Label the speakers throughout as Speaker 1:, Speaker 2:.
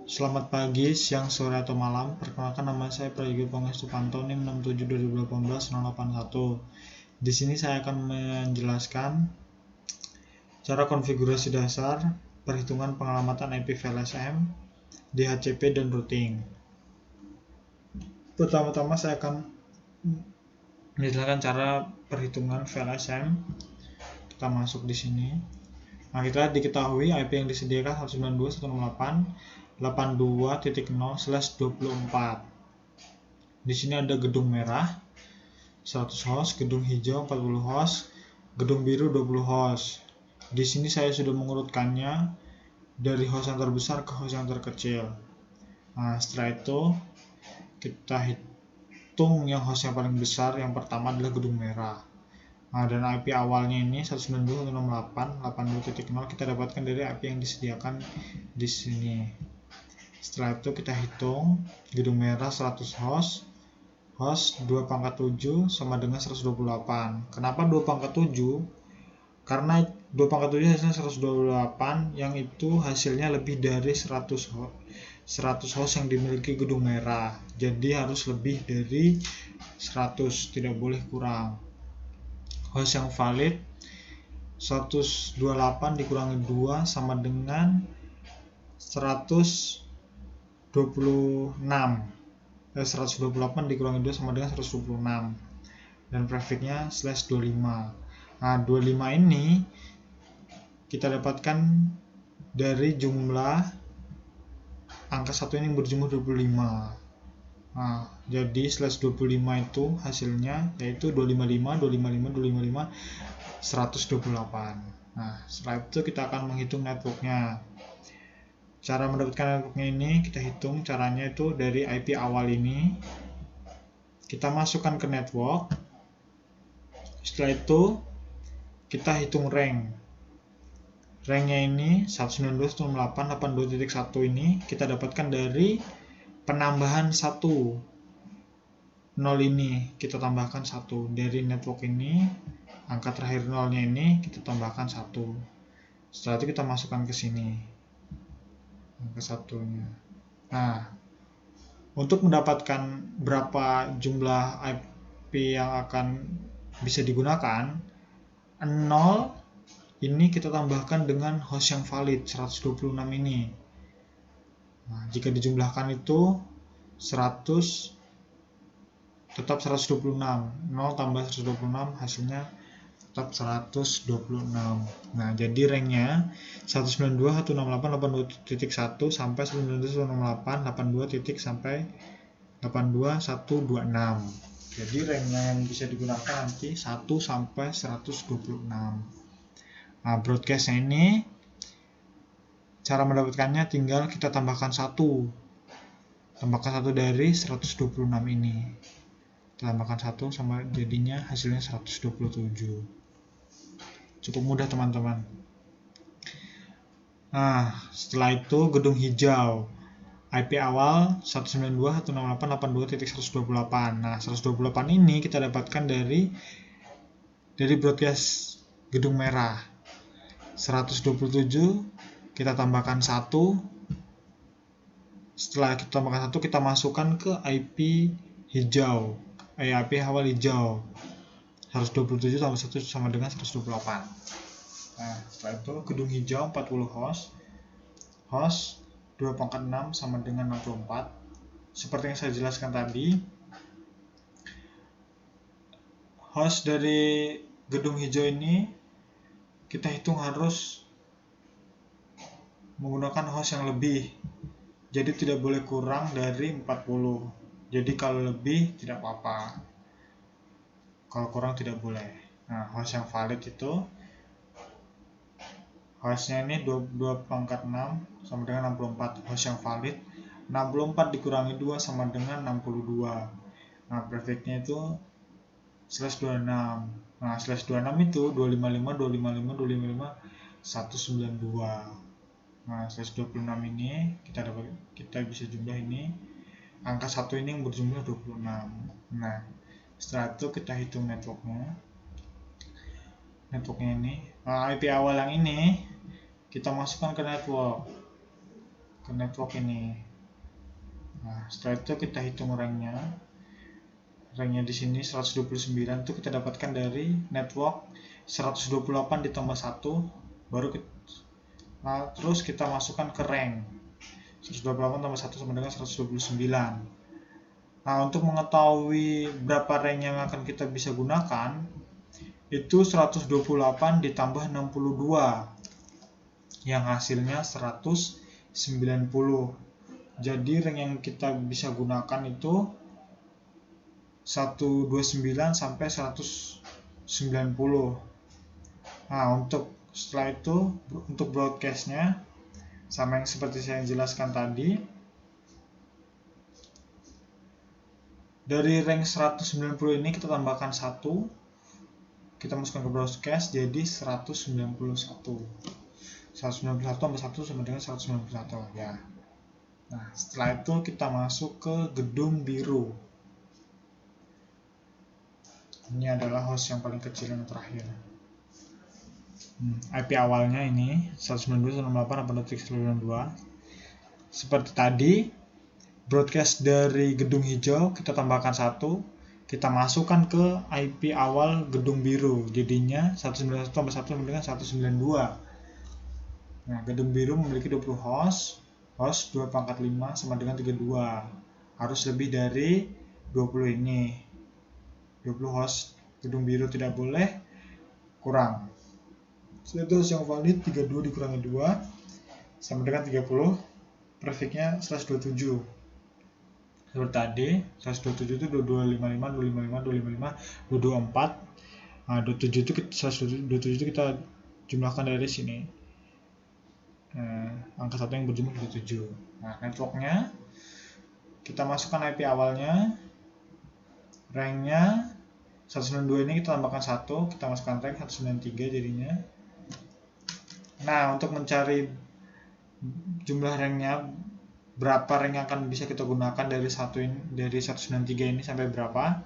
Speaker 1: Selamat pagi, siang, sore, atau malam. Perkenalkan, nama saya Prayogi Pangestupanto, NIM 67/2018-081. Di sini saya akan menjelaskan cara konfigurasi dasar, perhitungan pengamatan IP VLSM, DHCP, dan routing. Pertama-tama saya akan menjelaskan cara perhitungan VLSM. Kita masuk di sini. Nah, kita diketahui IP yang disediakan 192.168.82.0/24. Di sini ada gedung merah 100 host, gedung hijau 40 host, gedung biru 20 host. Di sini saya sudah mengurutkannya dari host yang terbesar ke host yang terkecil. Nah, setelah itu kita hitung yang host yang paling besar. Yang pertama adalah gedung merah. Nah, dan IP awalnya ini 192.168.82.0 kita dapatkan dari IP yang disediakan di sini. Setelah itu kita hitung gedung merah 100 host 2/7 sama dengan 128. Kenapa 2/7? Karena 2/7 hasilnya 128, yang itu hasilnya lebih dari 100 host yang dimiliki gedung merah. Jadi harus lebih dari 100, tidak boleh kurang. Host yang valid 128 dikurangi 2 sama dengan 126. 128 dikurangi 2 sama dengan 126, dan prefiknya /25. Nah, 25 ini kita dapatkan dari jumlah angka 1 ini berjumlah 25. Nah, jadi /25 itu hasilnya yaitu 255, 255, 255, 128. Nah, setelah itu kita akan menghitung networknya. Cara mendapatkan networknya ini kita hitung, caranya itu dari IP awal ini kita masukkan ke network. Setelah itu kita hitung rank. Ranknya ini 192.168.82.1 ini kita dapatkan dari penambahan 1 0 ini, kita tambahkan 1 dari network ini. Angka terakhir 0-nya ini kita tambahkan 1. Setelah itu kita masukkan ke sini angka 1-nya. Nah, untuk mendapatkan berapa jumlah IP yang akan bisa digunakan, 0 ini kita tambahkan dengan host yang valid 126 ini. Nah, jika dijumlahkan itu 100 tetap 126. 0 tambah 126 hasilnya tetap 126. Nah, jadi ranknya 192.168.82.1 sampai 192.168.82.126. Jadi ranknya yang bisa digunakan nanti 1 sampai 126. Nah, broadcastnya ini cara mendapatkannya tinggal kita tambahkan 1 dari 126 ini. Kita tambahkan 1 sama jadinya hasilnya 127. Cukup mudah, teman-teman. Nah, setelah itu gedung hijau IP awal 192.168.82.128. Nah, 128 ini kita dapatkan dari broadcast gedung merah 127, kita tambahkan 1. Setelah kita tambahkan 1, kita masukkan ke IP hijau, IP awal hijau 127 tambah 1 sama dengan 128. Nah, setelah itu gedung hijau 40 host 2/6 sama dengan 64. Seperti yang saya jelaskan tadi, host dari gedung hijau ini kita hitung harus menggunakan host yang lebih. Jadi tidak boleh kurang dari 40. Jadi kalau lebih tidak apa-apa, kalau kurang tidak boleh. Nah, host yang valid itu hostnya ini 2/6 sama dengan 64. Host yang valid 64 dikurangi 2 sama dengan 62. Nah, prefiknya itu /26. Nah, /26 itu 255, 255, 255, 192. Nah, 126 ini kita bisa jumlah ini. Angka 1 ini yang berjumlah 26. Nah, setelah itu kita hitung networknya ini. Nah, IP awal yang ini kita masukkan ke network. ke network ini. Nah, setelah itu kita hitung ranknya. Ranknya di sini 129 itu kita dapatkan dari network 128 ditambah 1 baru nah, terus kita masukkan ke rank 128 tambah 1 sama dengan 129. Nah, untuk mengetahui berapa rank yang akan kita bisa gunakan, itu 128 ditambah 62, yang hasilnya 190. Jadi rank yang kita bisa gunakan itu 129 sampai 190. Nah, untuk setelah itu, untuk broadcastnya sama yang seperti saya jelaskan tadi, dari rank 190 ini kita tambahkan 1, kita masukkan ke broadcast jadi 191. 191 tambah 1 sama dengan 191 ya. Nah, setelah itu kita masuk ke gedung biru. Ini adalah host yang paling kecil yang terakhir. IP awalnya ini 192.168.1.3.92. Seperti tadi, broadcast dari gedung hijau kita tambahkan 1, kita masukkan ke IP awal gedung biru, jadinya 191 tambah 1 sama dengan 192. Nah, gedung biru memiliki 20 host 2 pangkat 5 sama dengan 32. Harus lebih dari 20 ini. 20 host gedung biru tidak boleh kurang. Setelah itu host yang valid 32 dikurangi 2 sama dengan 30. Prefixnya /27. Seperti tadi, 127 itu 2255, 255, 255, 224. Nah, 27 itu kita jumlahkan dari sini. Angka 1 yang berjumlah 27. Nah, networknya kita masukkan IP awalnya, ranknya 192 ini kita tambahkan 1, kita masukkan rank 193 jadinya. Nah, untuk mencari jumlah ranknya, berapa rank yang akan bisa kita gunakan dari 193 ini sampai berapa.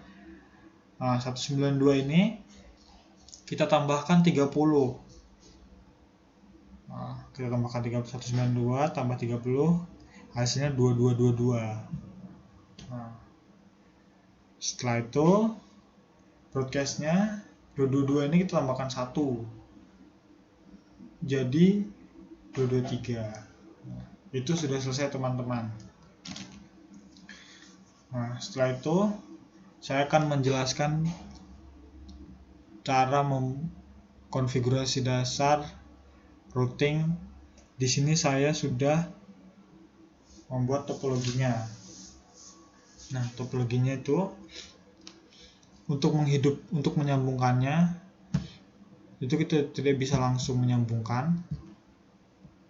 Speaker 1: Nah, 192 ini kita tambahkan 30. Nah, kita tambahkan 192 tambah 30, hasilnya 2222. Nah, setelah itu broadcastnya 222 ini kita tambahkan 1, jadi 223. Nah, itu sudah selesai teman-teman. Nah, setelah itu saya akan menjelaskan cara mengkonfigurasi dasar routing. Di sini saya sudah membuat topologinya. Nah, topologinya itu untuk menyambungkannya itu kita tidak bisa langsung menyambungkan.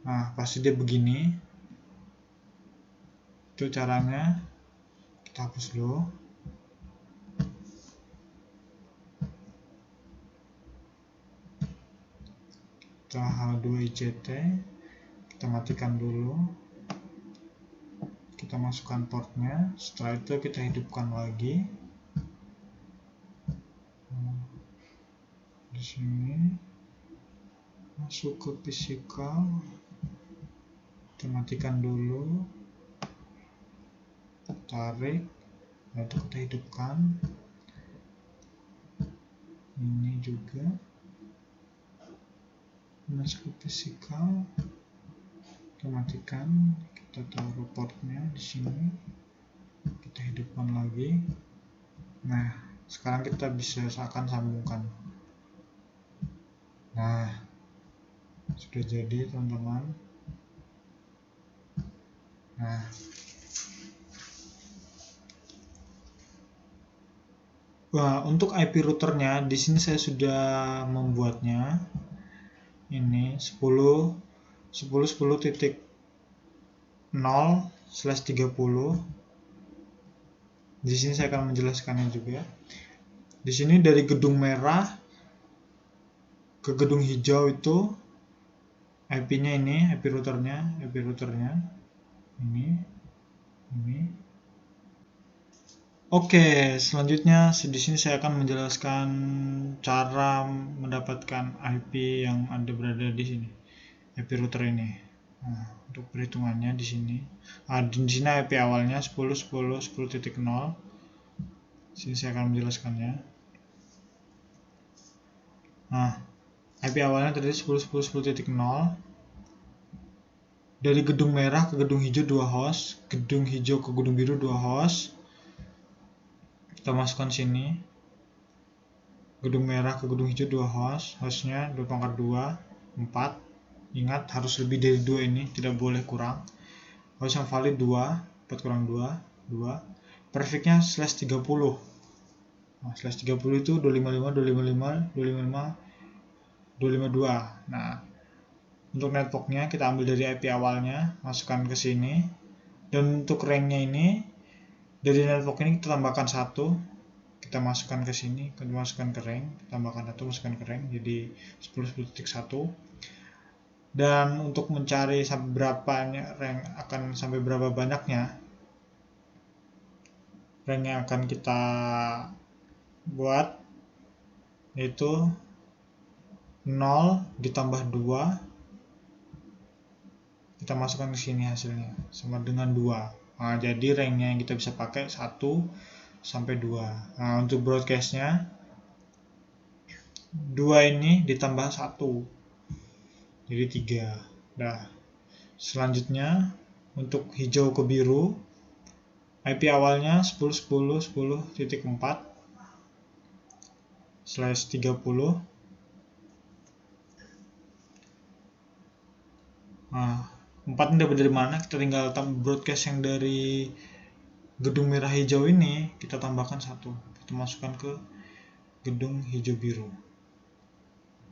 Speaker 1: Nah, pasti dia begini. Itu caranya. Kita hapus dulu. Kita H2ICT, kita matikan dulu, kita masukkan portnya, setelah itu kita hidupkan lagi. Di sini masuk ke physical, kita matikan dulu, tarik, lalu kita hidupkan. Ini juga masuk ke physical, kita matikan, kita taruh portnya di sini, kita hidupkan lagi. Nah, sekarang kita bisa akan sambungkan. Nah, sudah jadi teman-teman. Nah, untuk IP routernya di sini saya sudah membuatnya. Ini 10.10.0/30. Di sini saya akan menjelaskannya juga. Di sini dari gedung merah ke gedung hijau itu IP-nya ini, IP routernya ini. Oke, selanjutnya di sini saya akan menjelaskan cara mendapatkan IP yang berada di sini, IP router ini. Nah, untuk perhitungannya di sini. Di sini IP awalnya 10.10.10.0. Sini saya akan menjelaskannya. Nah, IP awalnya tadi 10.10.10.0. Dari gedung merah ke gedung hijau 2 host, gedung hijau ke gedung biru 2 host. Kita masukkan sini. Gedung merah ke gedung hijau 2 host, hostnya 2/2, 4. Ingat harus lebih dari 2 ini, tidak boleh kurang. Host yang valid 2, 4 kurang 2, 2. Prefixnya /30. Nah, /30 itu 255, 255, 255, 252. Nah, untuk networknya kita ambil dari IP awalnya, masukkan ke sini. Dan untuk ranknya ini, dari network ini kita tambahkan 1. Kita masukkan ke sini, kita masukkan ke rank, tambahkan 1, masukkan ke rank, jadi 10.10.1. Dan untuk mencari sampai berapanya rank, akan sampai berapa banyaknya rank yang akan kita buat, yaitu 0 ditambah 2. Kita masukkan ke sini hasilnya sama dengan 2. Nah, jadi ranknya yang kita bisa pakai 1 sampai 2. Nah, untuk broadcastnya 2 ini ditambah 1 jadi 3. Nah, selanjutnya untuk hijau ke biru, IP awalnya 10.10.10.4/30. Nah, 4 ini dapat dari mana? Kita tinggal broadcast yang dari gedung merah hijau ini, kita tambahkan 1. Kita masukkan ke gedung hijau biru.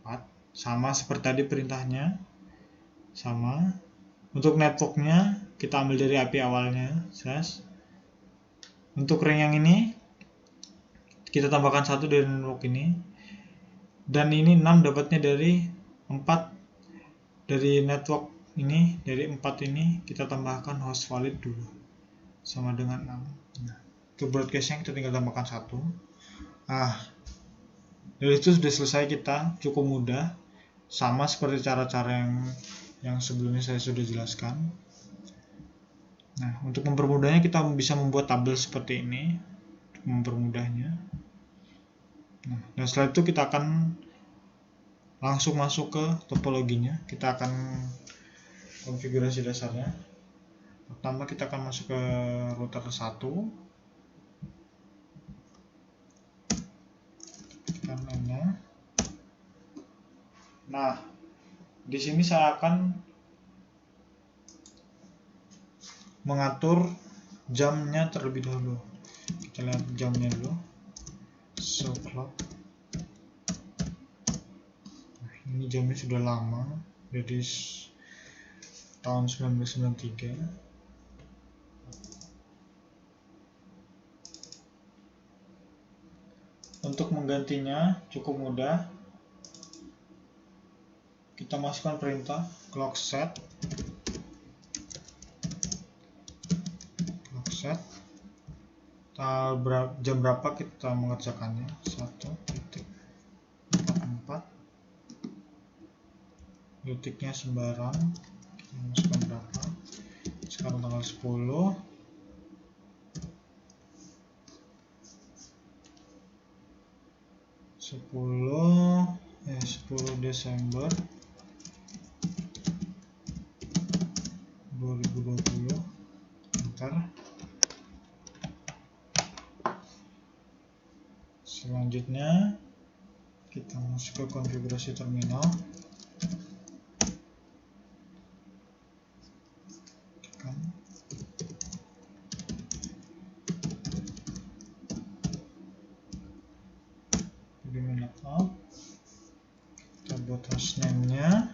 Speaker 1: 4. Sama seperti tadi perintahnya. Sama. Untuk networknya, kita ambil dari IP awalnya. Untuk rank yang ini, kita tambahkan 1 dari network ini. Dan ini 6 dapatnya dari 4 dari network ini, dari 4 ini kita tambahkan host valid dulu sama dengan 6. Nah, untuk broadcastnya kita tinggal tambahkan 1. Nah, dari itu sudah selesai kita, cukup mudah, sama seperti cara-cara yang sebelumnya saya sudah jelaskan. Nah, untuk mempermudahnya kita bisa membuat tabel seperti ini, untuk mempermudahnya. Nah, dan setelah itu kita akan langsung masuk ke topologinya. Kita akan konfigurasi dasarnya. Pertama kita akan masuk ke router 1. Tekan N-nya. Nah, di sini saya akan mengatur jamnya terlebih dahulu. Kita lihat jamnya dulu. So clock. Nah, ini jamnya sudah lama, dari tahun 1993. Untuk menggantinya cukup mudah. Kita masukkan perintah clock set. Jam berapa kita mengerjakannya? 1.44. Detiknya sembarang. Kita masukkan berapa? Sekarang tanggal 10. 10 Desember 2020. Enter. Selanjutnya kita masuk ke konfigurasi terminal. Tekan. Pilih lookup. Kita buat hostname-nya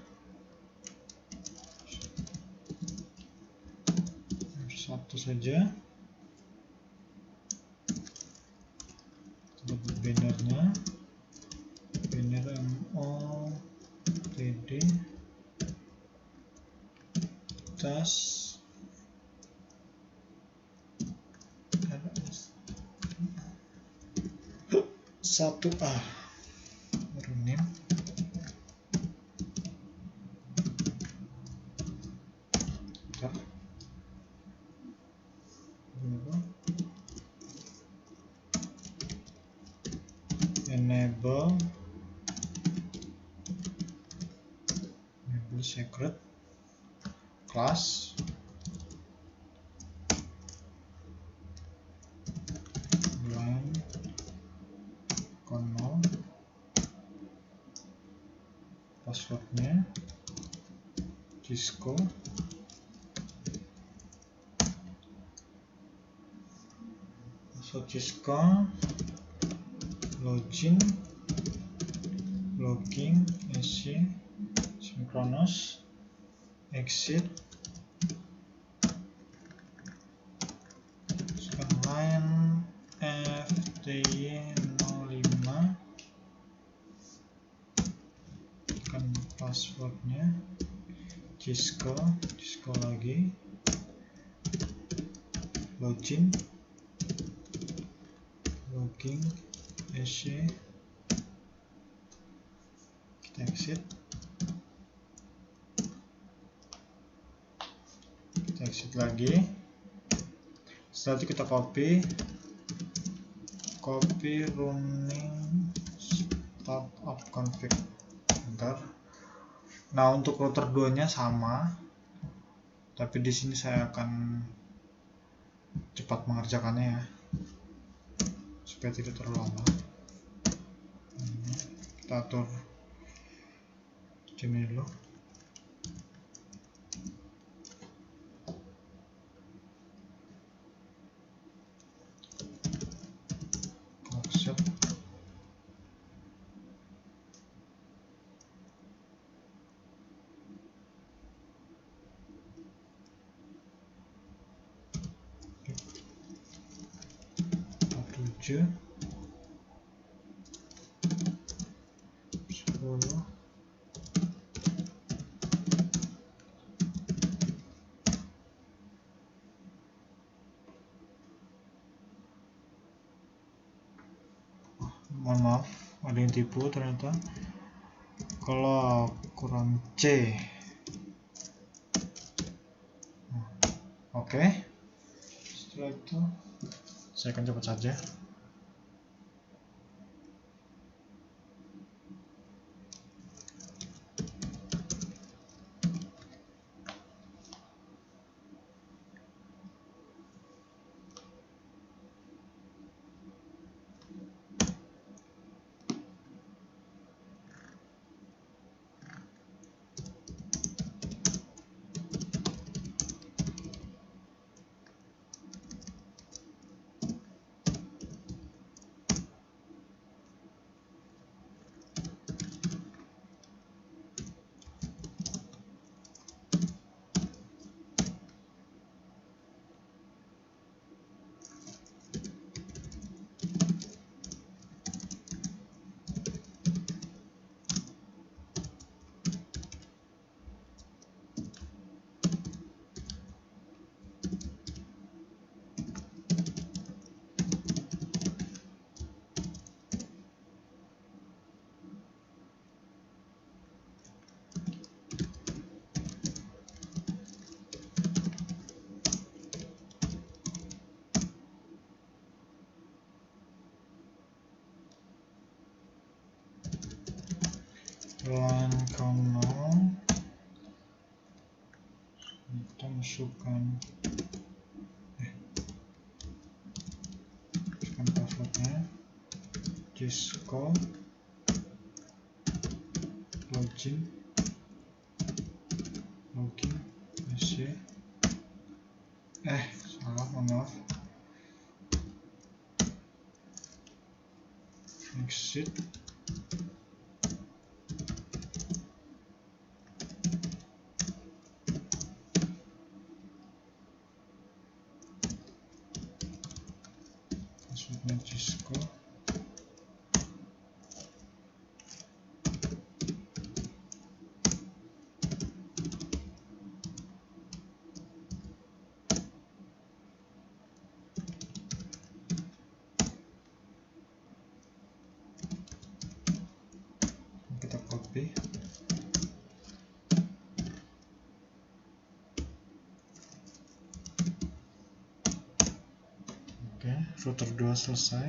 Speaker 1: 1 saja. Kita buat bannernya, banner MOTD tas 1A baru name. browser. Enable secret class line kono, passwordnya Cisco, login, logging, SC, synchronous, exit, line FTY05, kan passwordnya Cisco lagi, login, logging, SC, kita exit, lagi. Setelah itu kita copy running startup config. Bentar. Nah, untuk router 2 nya sama, tapi di sini saya akan cepat mengerjakannya ya, supaya tidak terlalu lama. Kita atur ini dulu. Accept. Tujuh 10 mohon maaf, ada yang tipu ternyata. Kalau kurang C. Oke. Setelah itu saya akan cepat saja. Line kono kita masukkan passwordnya Cisco, login, SC, salah, maaf, exit, passwordnya Cisco, kita copy, Oke, router 2 selesai.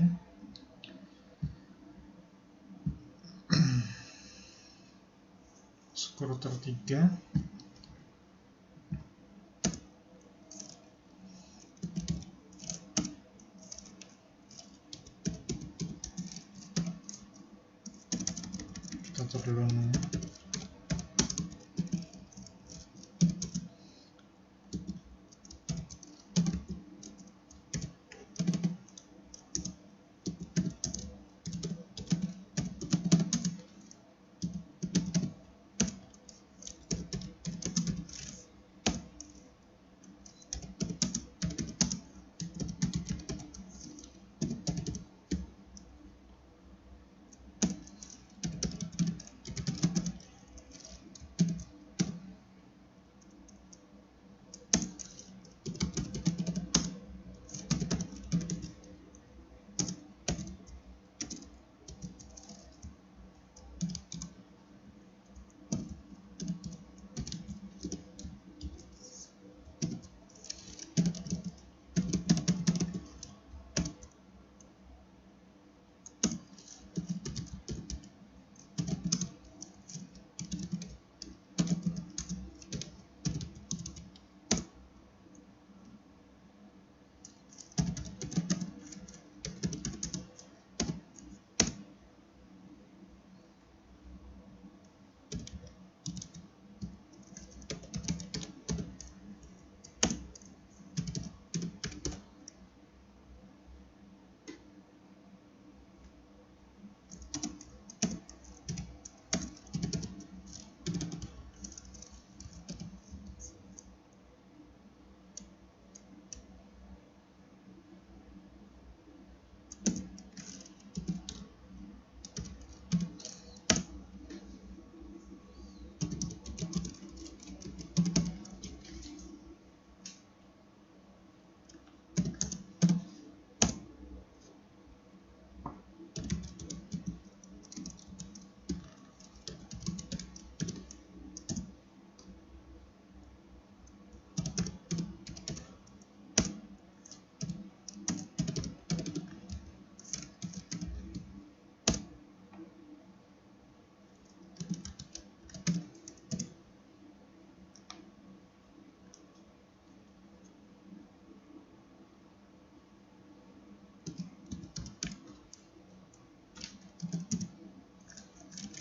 Speaker 1: Router 3. Kita atur dulu namanya.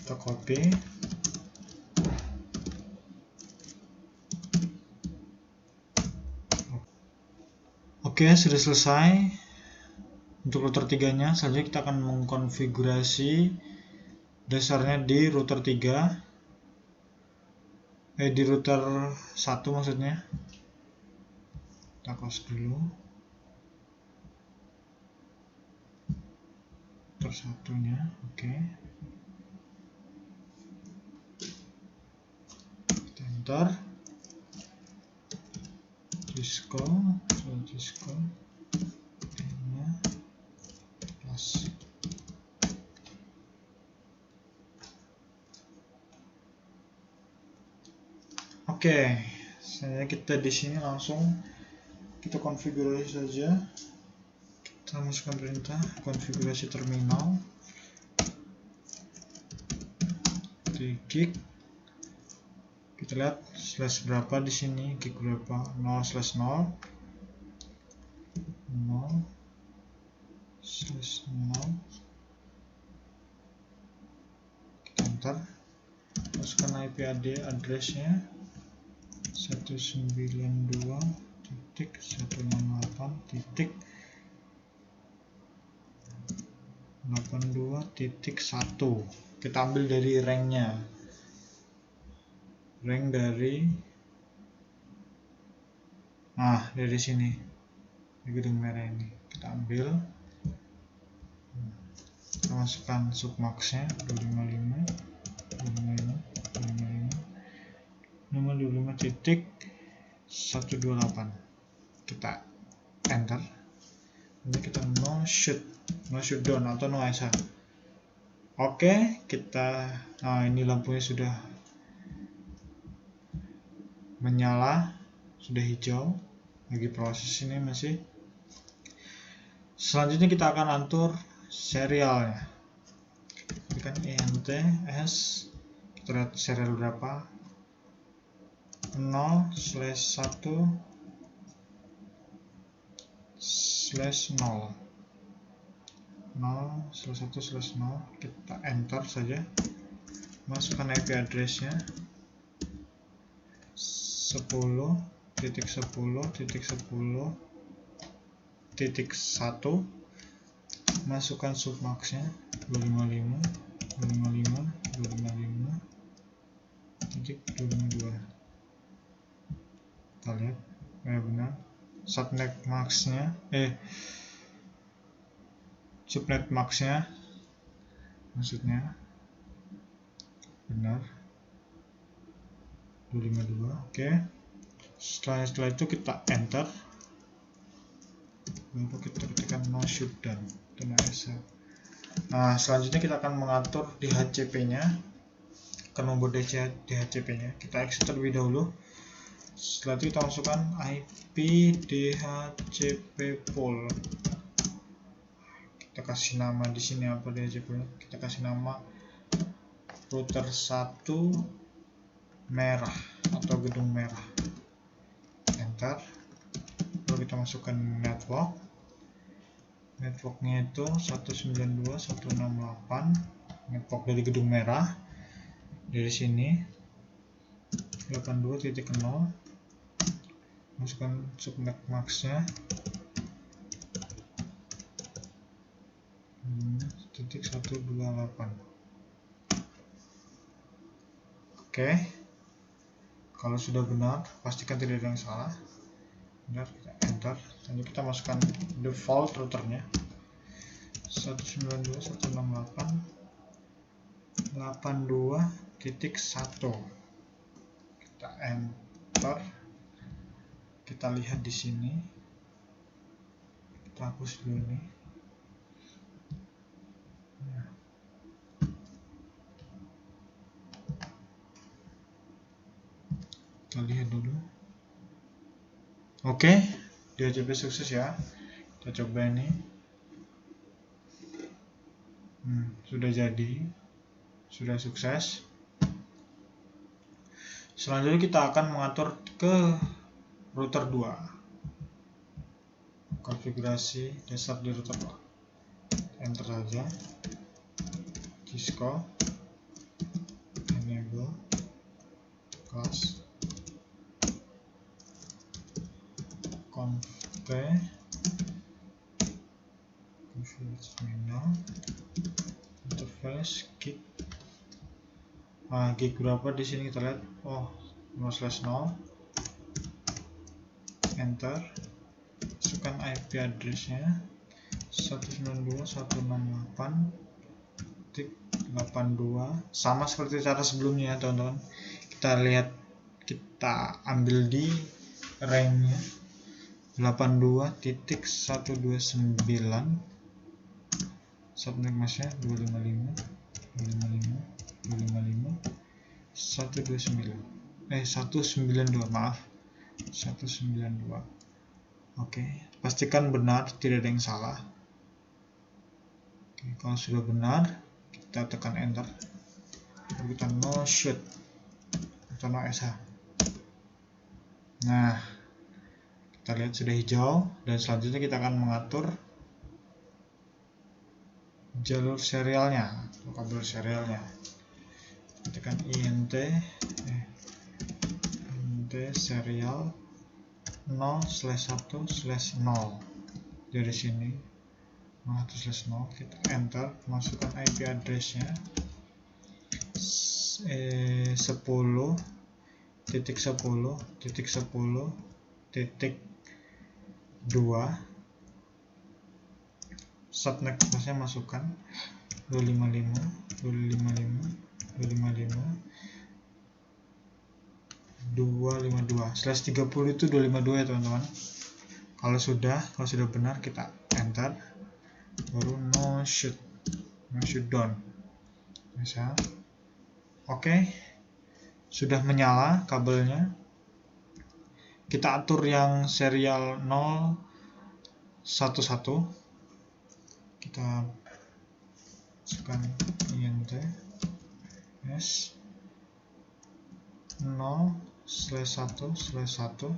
Speaker 1: Kita copy. Oke, sudah selesai untuk router 3 nya. Selanjutnya kita akan mengkonfigurasi dasarnya di router 3, di router 1 maksudnya. Kita close dulu router 1 nya. Oke, kita enter Cisco nya plus. Oke, saya kita di sini langsung kita konfigurasi saja. Kita masukkan perintah konfigurasi terminal di gig. Kita lihat slash berapa di sini, gig berapa, 0/0 kita enter, masukkan IP addressnya 192.168.82.1. kita ambil dari ranknya, rank dari dari sini, di gedung merah ini kita ambil, kita masukkan submaxnya 255.128. kita enter. Ini kita no shutdown atau no ISA. Oke, kita ini lampunya sudah menyala, sudah hijau, lagi proses ini masih. Selanjutnya kita akan atur serialnya. Tekan int s, kita lihat serial berapa, 0/1/0, 0/1/0, kita enter saja, masukkan IP address-nya 10.10.10.1, masukkan submax-nya 255.255.255.252. Kita lihat benar, subnet max-nya subnet max-nya maksudnya benar 252. Oke. Setelah itu kita enter, lalu kita ketikkan no shutdown. Nah, selanjutnya kita akan mengatur DHCP-nya, nomor DHCP-nya. Kita exit terlebih dahulu. Setelah itu kita masukkan IP DHCP pool. Kita kasih nama di sini apa DHCP? Kita kasih nama router 1 merah atau gedung merah. Enter. Lalu kita masukkan network. Networknya itu 192.168, network dari gedung merah. Dari sini 82.0, masukkan subnet max-nya 1.128. Oke. Kalau sudah benar, pastikan tidak ada yang salah. Benar, kita enter. Lalu kita masukkan default routernya 192.168.82.1. Kita enter. Kita lihat di sini. Kita hapus dulu ini. Kita lihat dulu. Oke, DHCP sukses ya. Kita coba ini. Sudah jadi, sudah sukses. Selanjutnya kita akan mengatur ke router 2. Konfigurasi dasar di router 2. Enter saja. Cisco enable class conf terminal interface gig. Gig berapa di sini kita lihat? 0/0. Enter. Masukkan IP address-nya 192.168.82, sama seperti cara sebelumnya ya teman-teman. Kita lihat, kita ambil di range-nya 82.129, subnet mask-nya 192, maaf, 192. Oke, pastikan benar, tidak ada yang salah. Oke, kalau sudah benar, kita tekan enter. Lalu kita no shoot atau no sh. Nah, kita lihat sudah hijau, dan selanjutnya kita akan mengatur jalur serialnya atau kabel serialnya. Tekan int serial 0/1/0. Dari sini 0/1/0, kita enter, masukkan IP address-nya 10.10.10.2. Subnet mask-nya masukkan 255.252/30 itu 252 ya teman-teman. Kalau sudah benar, kita enter, baru no shutdown. Bisa. Oke, sudah menyala kabelnya. Kita atur yang serial 011. kita masukkan int s 0/1/1,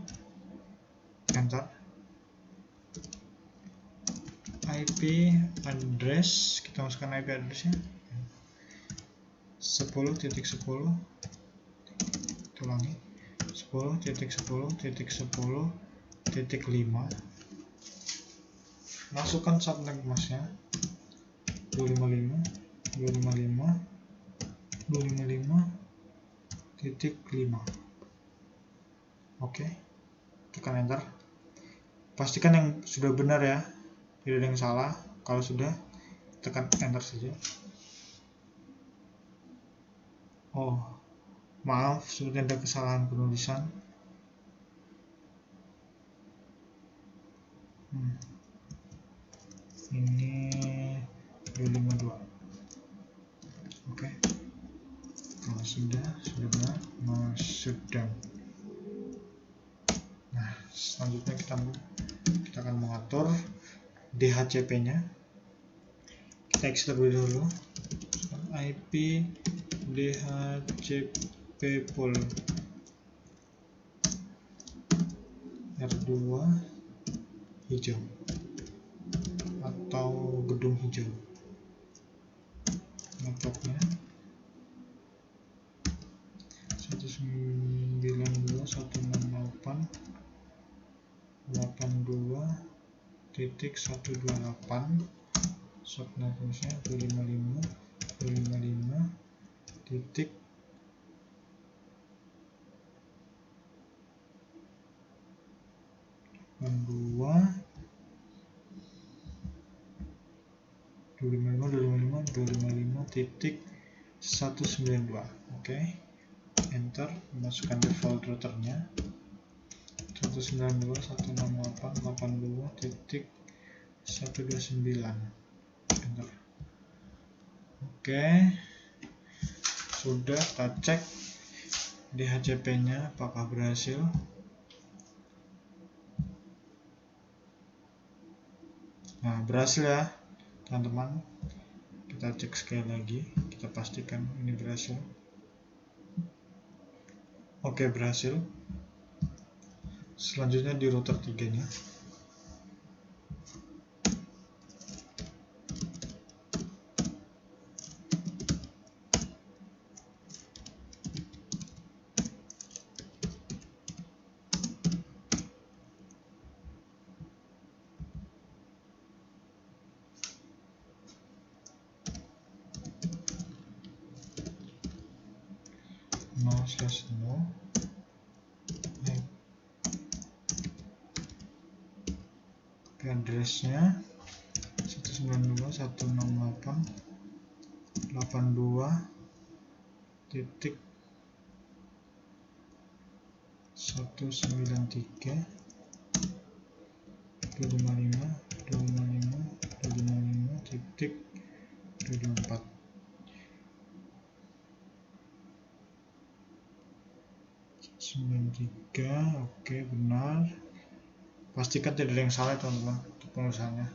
Speaker 1: enter. IP address, kita masukkan IP addressnya 10.10, ulangi 10.10.10.5, masukkan subnet masknya 255.255.255.5. Oke, tekan enter. Pastikan yang sudah benar ya, tidak ada yang salah. Kalau sudah, tekan enter saja. Oh, maaf, sudah ada kesalahan penulisan. Ini 252. Oke. Kalau sudah benar, sudah. Nah, selanjutnya kita akan mengatur DHCP-nya. Kita exit terlebih dahulu. IP DHCP pool R2 hijau atau gedung hijau. Networknya 192.168.82.128, subnetnya 255.255.255.192. Oke, enter. Masukkan default routernya 192.168.82.129, enter. Oke, sudah. Kita cek DHCP-nya apakah berhasil. Nah, berhasil ya teman-teman. Kita cek sekali lagi, kita pastikan ini berhasil. Oke, berhasil. Selanjutnya di router 3 nya. Addressnya 192.168.82.193.255.255.255.254. Oke, benar. Pastikan tidak ada yang salah teman-teman untuk penulisannya,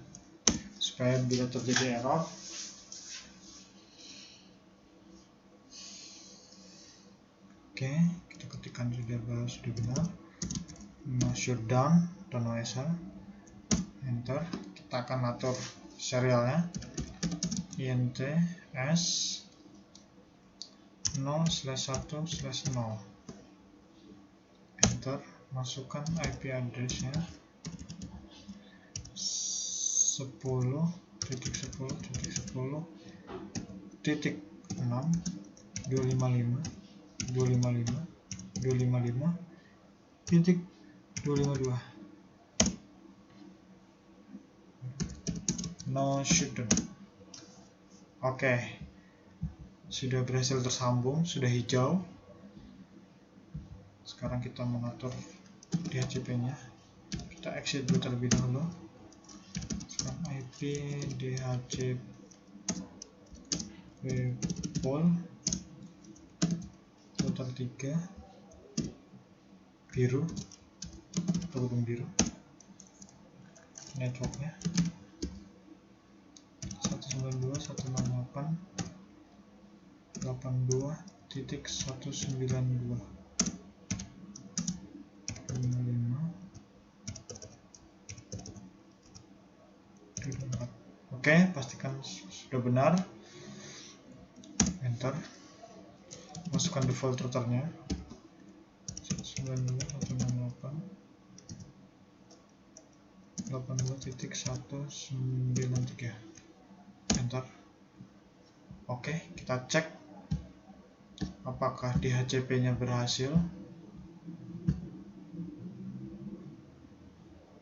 Speaker 1: supaya bila terjadi error. Oke, kita ketikkan sudah benar. Shutdown dan OSL, enter. Kita akan atur serialnya int s 0/1/0, enter. Masukkan IP addressnya 10.10.10.255.255.255.252. No shutdown. Oke, sudah berhasil tersambung, sudah hijau. Sekarang kita mengatur DHCP-nya. Kita exit dulu terlebih dahulu. Sekarang IP DHCP pool router 3 biru atau gedung biru. Networknya 192.168.82.192. Oke, pastikan sudah benar. Enter. Masukkan default routernya. 192.168.82.193. Enter. Oke, kita cek apakah DHCP-nya berhasil.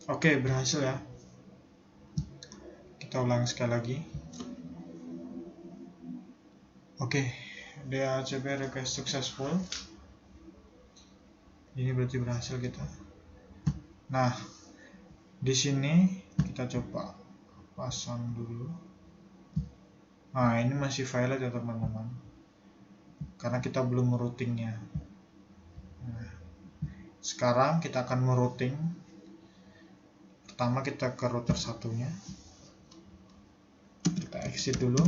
Speaker 1: Oke, berhasil ya. Kita ulang sekali lagi. Oke, DHCP request successful. Ini berarti berhasil kita. Nah, di sini kita coba pasang dulu. Nah, ini masih violet ya teman-teman, karena kita belum meroutingnya. Nah, sekarang kita akan merouting. Pertama kita ke router satunya. Kita exit dulu.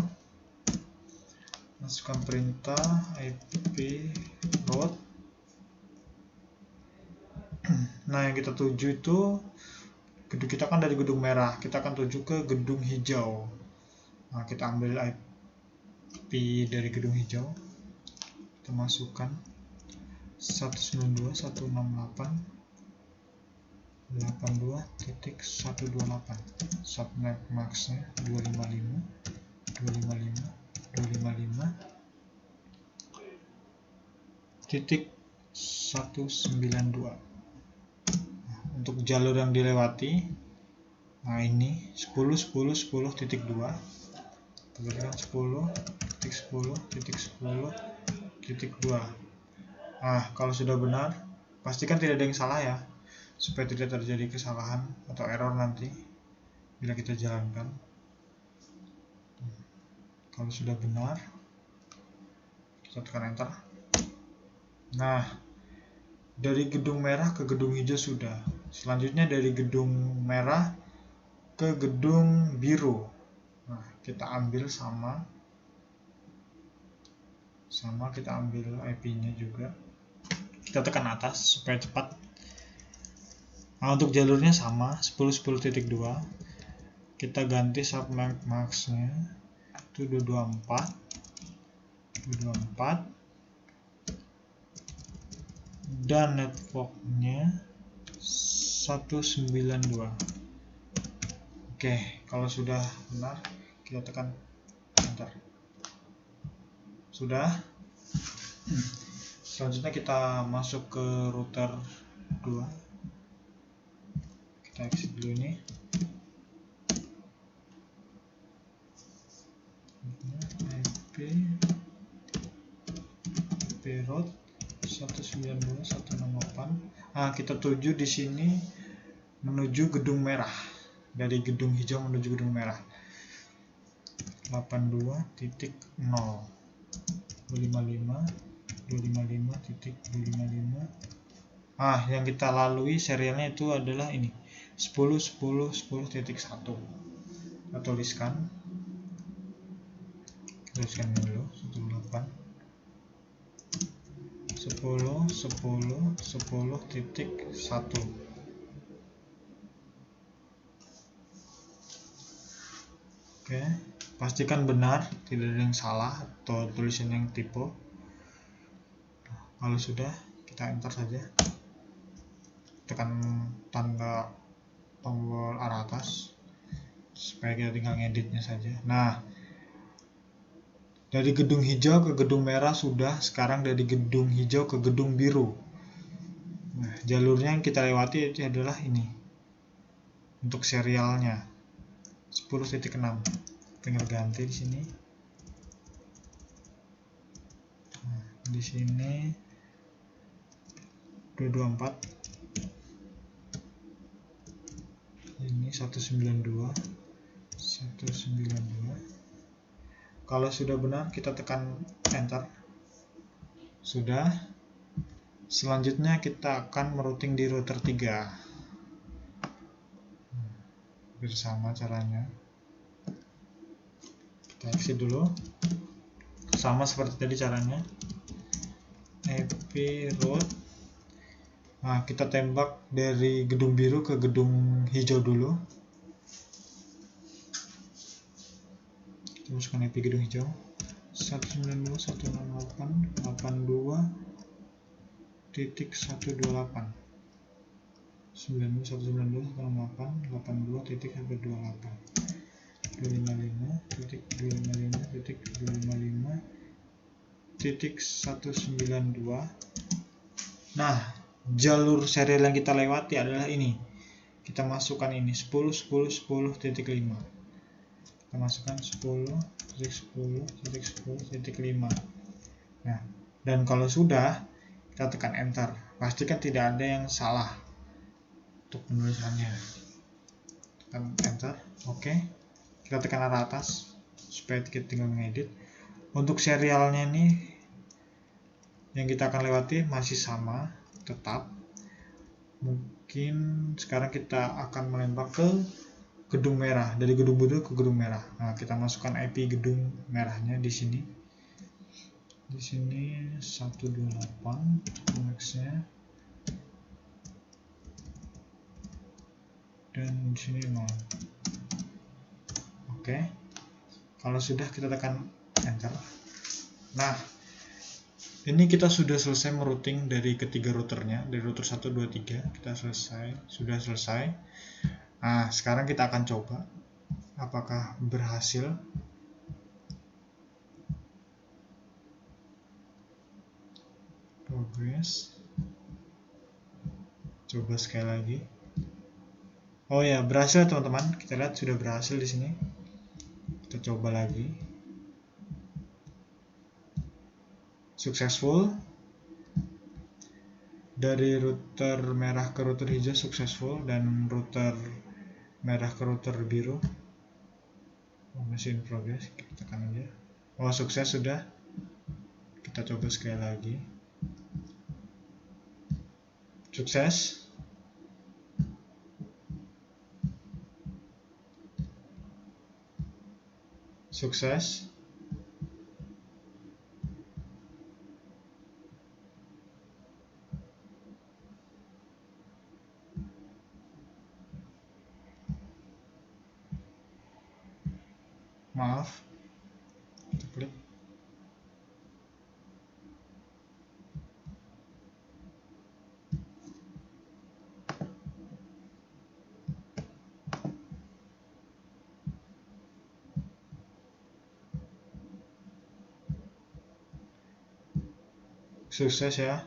Speaker 1: Masukkan perintah IP route. Nah, yang kita tuju itu, gedung kita kan dari gedung merah, kita akan tuju ke gedung hijau. Nah, kita ambil IP dari gedung hijau, kita masukkan 192.168.82.128. Subnet max-nya 255.255.255.192. Untuk jalur yang dilewati, nah ini 10.10.10.2. Tekan 10.10.10.2. Nah, kalau sudah benar, pastikan tidak ada yang salah ya, supaya tidak terjadi kesalahan atau error nanti bila kita jalankan. Kalau sudah benar, kita tekan enter. Nah, dari gedung merah ke gedung hijau sudah. Selanjutnya dari gedung merah ke gedung biru. Nah, kita ambil sama kita ambil IP-nya juga. Kita tekan atas supaya cepat. Nah, untuk jalurnya sama 10.10.2. Kita ganti subnet max-nya itu 224 dan networknya 192. Oke, kalau sudah benar, kita tekan enter. Sudah. Selanjutnya kita masuk ke router 2. Kita exit dulu ini. IP route 192.168. Nah, kita tuju di sini menuju gedung merah. Dari gedung hijau menuju gedung merah. 82.0 255.255.255. Ah, yang kita lalui serialnya itu adalah ini 10.10.10.1. Kita tuliskan dulu 18 10.10.10.1. Oke, pastikan benar, tidak ada yang salah atau tulisan yang typo. Kalau sudah, kita enter saja. Tekan tanda tombol arah atas supaya kita tinggal ngeditnya saja. Nah, dari gedung hijau ke gedung merah sudah. Sekarang dari gedung hijau ke gedung biru. Nah, jalurnya yang kita lewati itu adalah ini. Untuk serialnya 10.6. Tinggal ganti di sini. Nah, di sini 224. Ini 192. Kalau sudah benar, kita tekan enter. Sudah. Selanjutnya kita akan merouting di router 3. Bersama caranya. Kita exit dulu. Sama seperti tadi caranya. IP route. Nah, kita tembak dari gedung biru ke gedung hijau dulu. Kita masukkan IP gedung hijau 192.168.82.128. 192.168.82.128. 255.255.255.192. Nah, jalur serial yang kita lewati adalah ini. Kita masukkan ini 10.10.10.5. Kita masukkan 10.10.10.5. Nah, dan kalau sudah, kita tekan enter. Pastikan tidak ada yang salah untuk penulisannya. Tekan enter. Oke. Kita tekan arah atas supaya kita tinggal mengedit. Untuk serialnya nih yang kita akan lewati masih sama, tetap. Mungkin sekarang kita akan menembak ke gedung merah, dari gedung biru ke gedung merah. Nah, kita masukkan IP gedung merahnya di sini. Di sini 128 nextnya. Dan di sini 0. Oke. Kalau sudah, kita tekan enter. Nah, ini kita sudah selesai merouting dari ketiga routernya, dari router 1, 2, 3 kita sudah selesai. Nah, sekarang kita akan coba apakah berhasil. Progress. Coba sekali lagi. Oh ya, berhasil teman-teman. Kita lihat sudah berhasil di sini. Kita coba lagi. Successful. Dari router merah ke router hijau successful, dan router merah ke router biru masih in progress. Kita tekan aja. Oh, sukses sudah. Kita coba sekali lagi. Sukses. Sukses. Maaf. Kita klik. Sukses ya.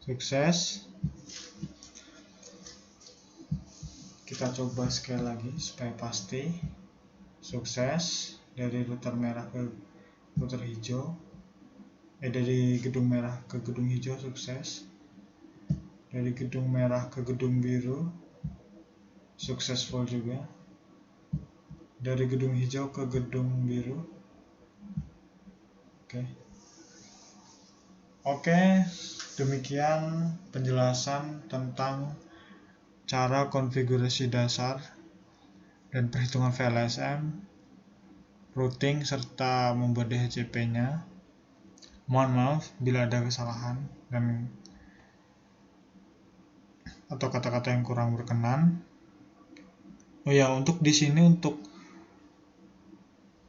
Speaker 1: Sukses. Kita coba sekali lagi supaya pasti. Sukses. Dari router merah ke router hijau. Dari gedung merah ke gedung hijau sukses. Dari gedung merah ke gedung biru successful juga. Dari gedung hijau ke gedung biru. Oke, demikian penjelasan tentang cara konfigurasi dasar dan perhitungan VLSM, routing, serta membuat DHCP-nya. Mohon maaf bila ada kesalahan dan atau kata-kata yang kurang berkenan. Oh ya, untuk di sini untuk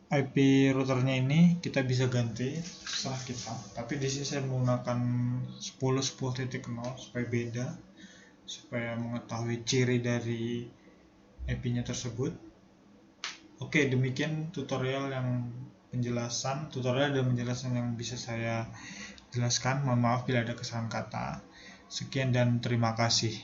Speaker 1: IP routernya ini kita bisa ganti setelah kita. Tapi di sini saya menggunakan 10.10.0 supaya beda, supaya mengetahui ciri dari IP-nya tersebut. Oke, demikian tutorial dan penjelasan yang bisa saya jelaskan. Mohon maaf bila ada kesalahan kata. Sekian dan terima kasih.